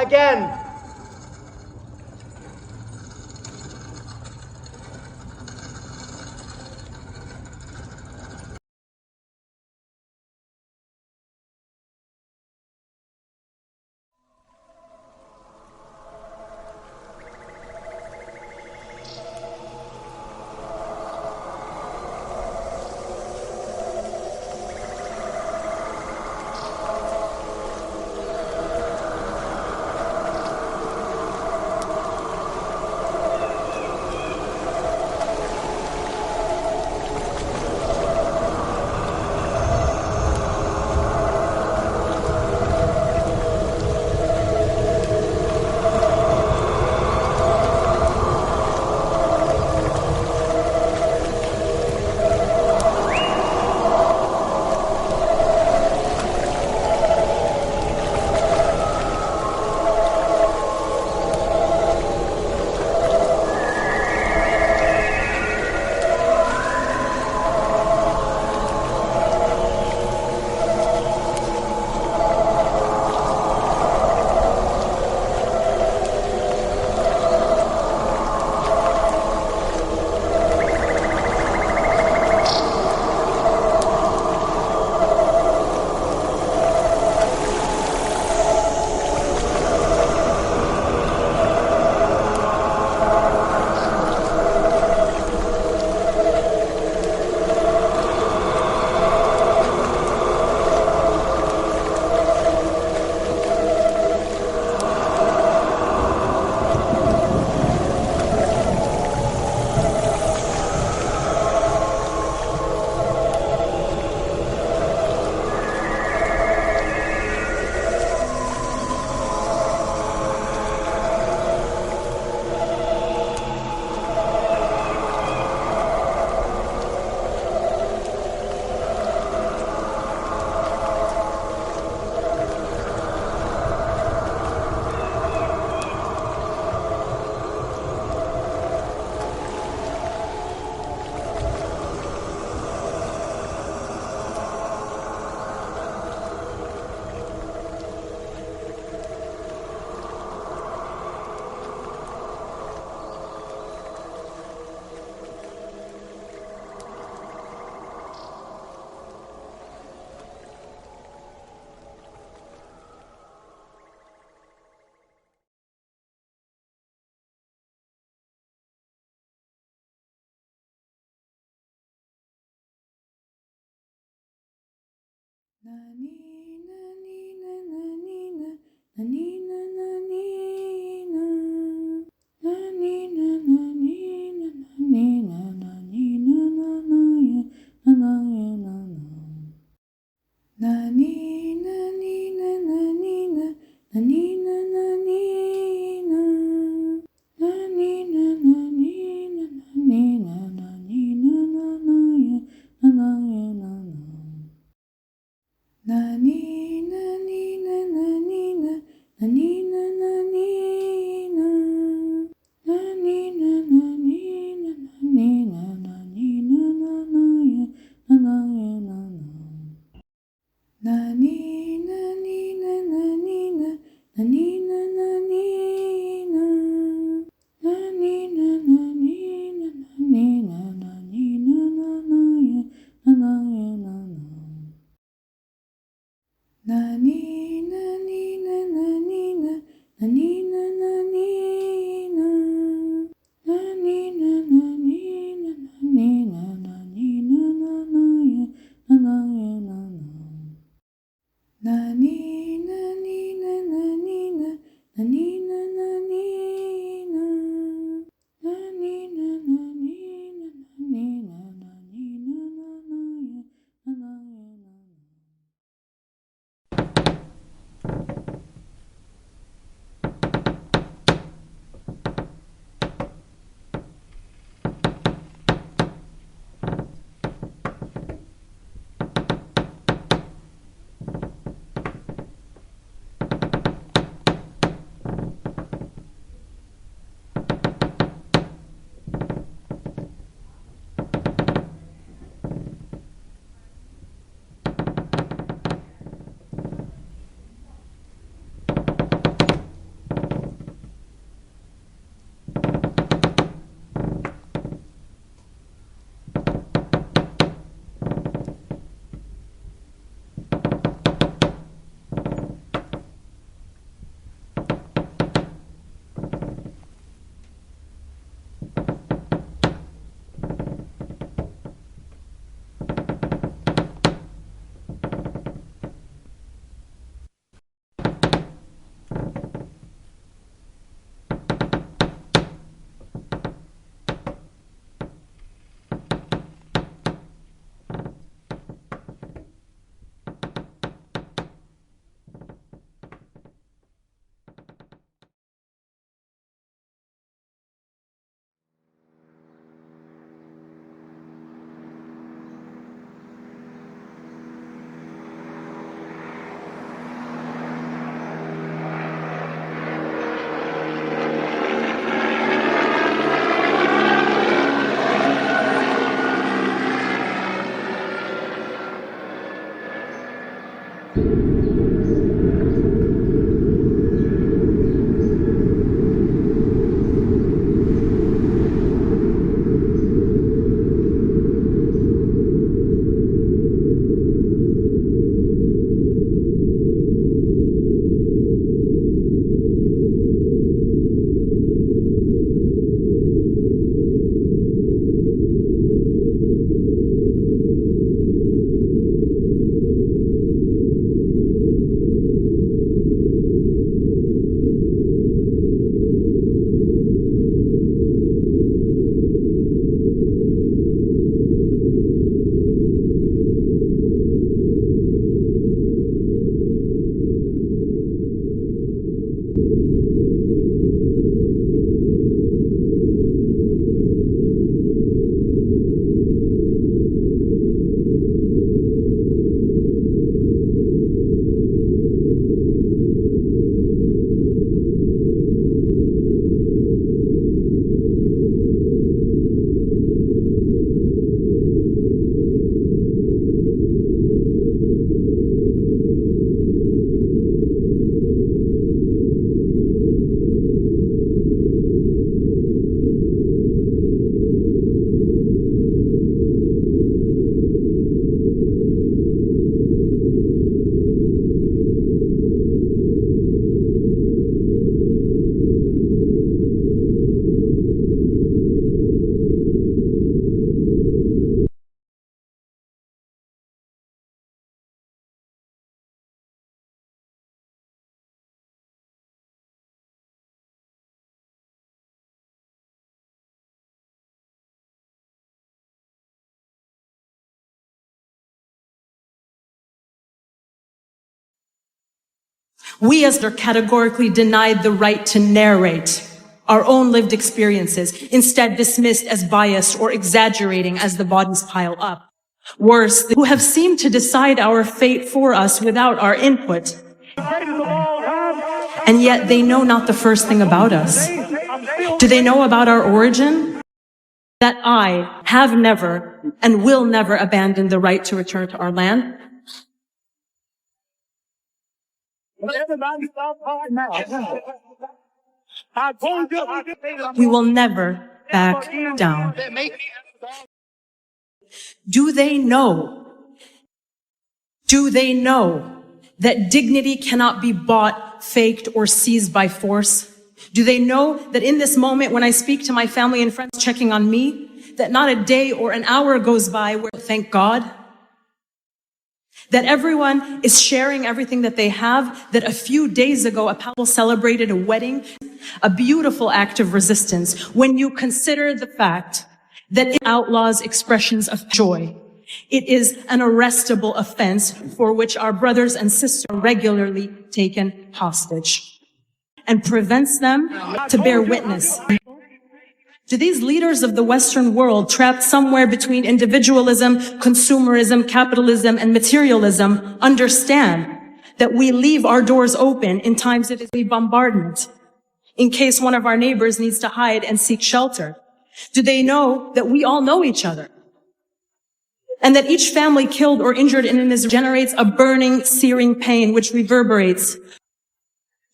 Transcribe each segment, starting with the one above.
again. We as are categorically denied the right to narrate our own lived experiences, instead dismissed as biased or exaggerating as the bodies pile up. Worse, who have seemed to decide our fate for us without our input. And yet they know not the first thing about us. Do they know about our origin? That I have never and will never abandon the right to return to our land. We will never back down. Do they know? Do they know that dignity cannot be bought, faked, or seized by force? Do they know that in this moment when I speak to my family and friends checking on me, that not a day or an hour goes by where, thank God, that everyone is sharing everything that they have, that a few days ago a couple celebrated a wedding, a beautiful act of resistance when you consider the fact that it outlaws expressions of joy. It is an arrestable offense for which our brothers and sisters are regularly taken hostage and prevents them to bear witness. Do these leaders of the Western world, trapped somewhere between individualism, consumerism, capitalism, and materialism, understand that we leave our doors open in times of bombardment, in case one of our neighbors needs to hide and seek shelter? Do they know that we all know each other? And that each family killed or injured in an Israel generates a burning, searing pain which reverberates?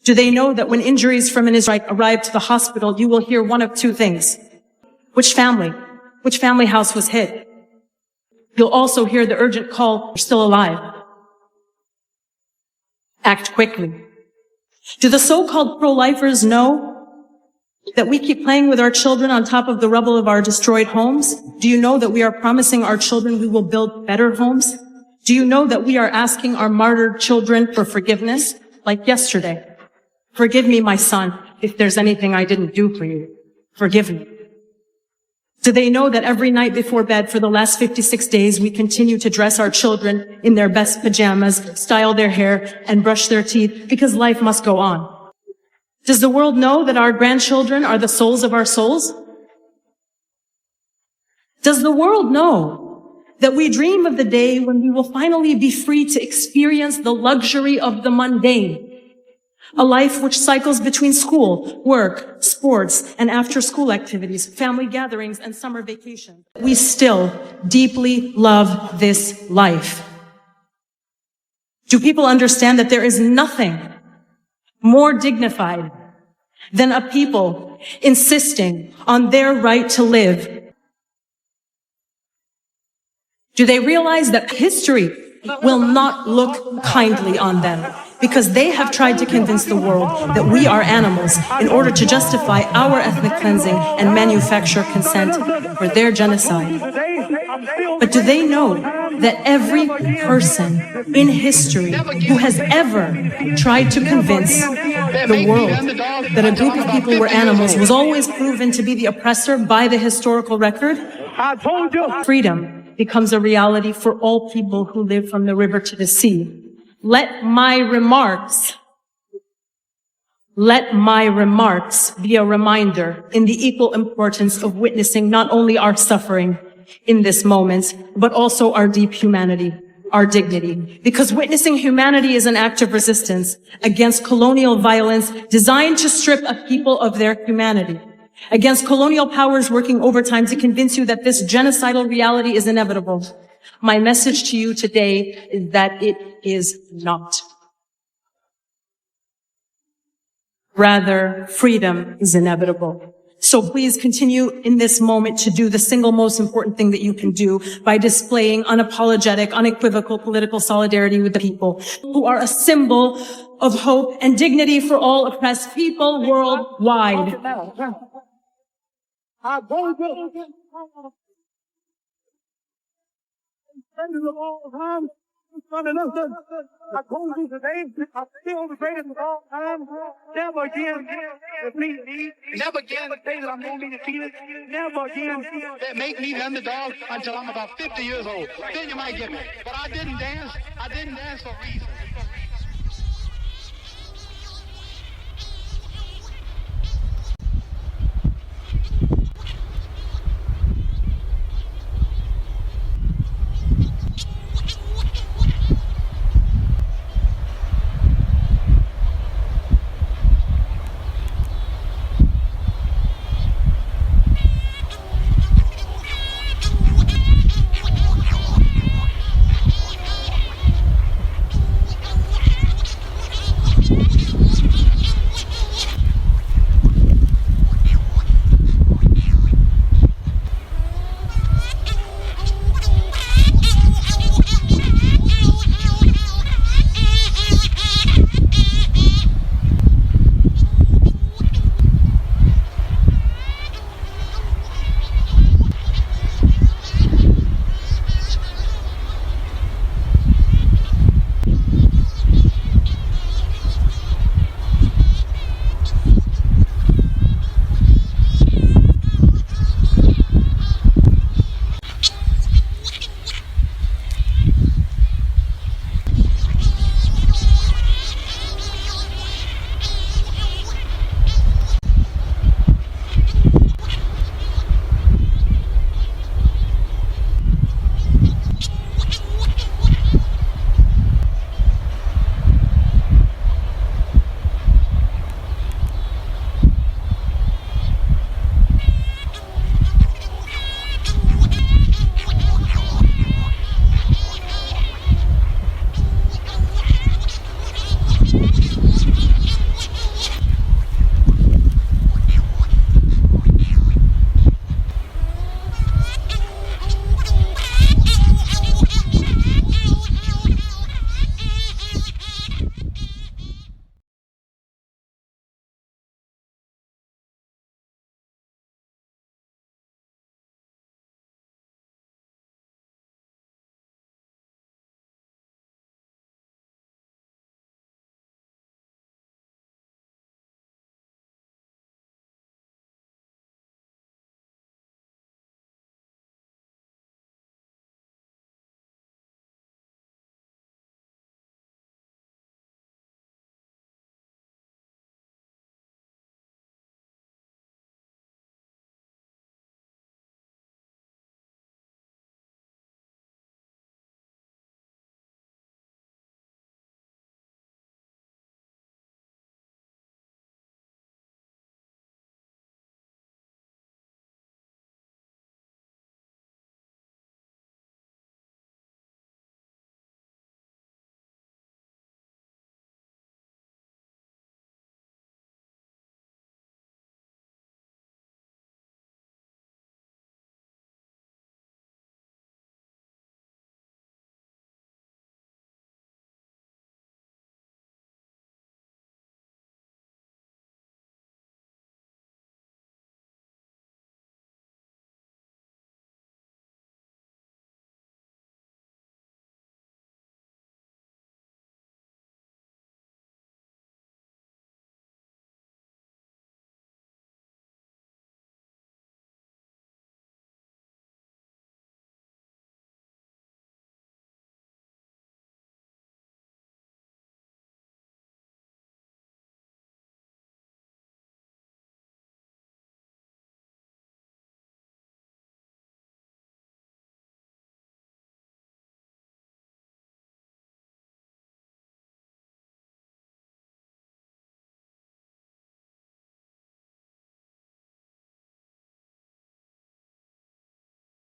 Do they know that when injuries from an Israelite arrive to the hospital, you will hear one of two things? Which family house was hit? You'll also hear the urgent call, you're still alive. Act quickly. Do the so-called pro-lifers know that we keep playing with our children on top of the rubble of our destroyed homes? Do you know that we are promising our children we will build better homes? Do you know that we are asking our martyred children for forgiveness? Like yesterday. Forgive me, my son, if there's anything I didn't do for you. Forgive me. Do they know that every night before bed for the last 56 days, we continue to dress our children in their best pajamas, style their hair, and brush their teeth because life must go on? Does the world know that our grandchildren are the souls of our souls? Does the world know that we dream of the day when we will finally be free to experience the luxury of the mundane? A life which cycles between school, work, sports, and after-school activities, family gatherings, and summer vacations. We still deeply love this life. Do people understand that there is nothing more dignified than a people insisting on their right to live? Do they realize that history will not look kindly on them because they have tried to convince the world that we are animals in order to justify our ethnic cleansing and manufacture consent for their genocide? But do they know that every person in history who has ever tried to convince the world that a group of people were animals was always proven to be the oppressor by the historical record? Freedom becomes a reality for all people who live from the river to the sea. Let my remarks Let my remarks be a reminder in the equal importance of witnessing not only our suffering in this moment, but also our deep humanity, our dignity. Because witnessing humanity is an act of resistance against colonial violence designed to strip a people of their humanity, against colonial powers working overtime to convince you that this genocidal reality is inevitable. My message to you today is that it is not. Rather, freedom is inevitable. So please continue in this moment to do the single most important thing that you can do by displaying unapologetic, unequivocal political solidarity with the people who are a symbol of hope and dignity for all oppressed people worldwide. I told you today, I still the greatest of all time. Never again defeat me. Never again say that I'm going to be defeated. Never again make me the underdog until I'm about 50 years old. Then you might get me. But I didn't dance. I didn't dance for a reason.